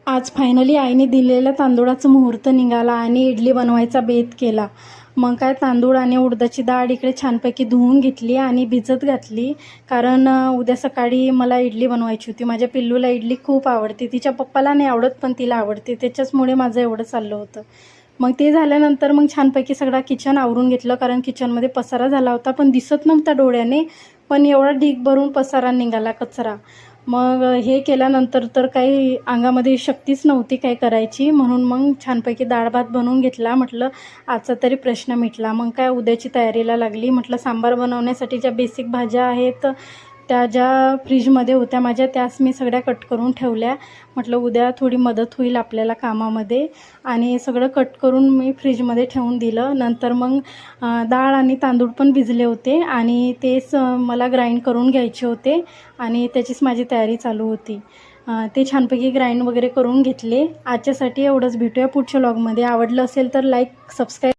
आज फायनली आईने दिलेल्या तांदूळाचं मुहूर्त निघाला आणि इडली बनवायचा बेत केला. मग काय तांदूळ आणि उडदाची डाळ इकडे छानपैकी धुवून घेतली आणि भिजत घातली. कारण उद्या सकाळी मला इडली बनवायची होती. माझ्या पिल्लूला इडली खूप आवडते. तिच्या पप्पाला नाही आवडत पण तिला आवडते. त्याच्याचमुळे माझं एवढं चाललं होतं. मग ते झाल्यानंतर मग छानपैकी सगळा किचन आवरून घेतलं. कारण किचनमध्ये पसारा झाला होता पण दिसत नव्हता डोळ्याने. पण एवढा ढीग भरून पसारा निघाला, कचरा. मग हे केल्यानंतर तर काही अंगामध्ये शक्तीच नव्हती काय करायची. म्हणून मग छानपैकी डाळ भात बनवून घेतला. म्हटलं आजचा तरी प्रश्न मिटला. मग काय उद्याची तयारीला लागली. म्हटलं सांबार बनवण्यासाठी ज्या बेसिक भाज्या आहेत त्या ज्या फ्रीजमध्ये होत्या माझ्या, त्याच मी सगळ्या कट करून ठेवल्या. म्हटलं उद्या थोडी मदत होईल आपल्याला कामामध्ये. आणि सगळं कट करून मी फ्रीजमध्ये ठेवून दिलं. नंतर मग डाळ आणि तांदूळ पण भिजले होते आणि तेच मला ग्राइंड करून घ्यायचे होते आणि त्याचीच माझी तयारी चालू होती. ते छानपैकी ग्राइंड वगैरे करून घेतले. आजच्यासाठी एवढंच. भेटूया पुढच्या व्लॉगमध्ये. आवडलं असेल तर लाईक, सबस्क्राईब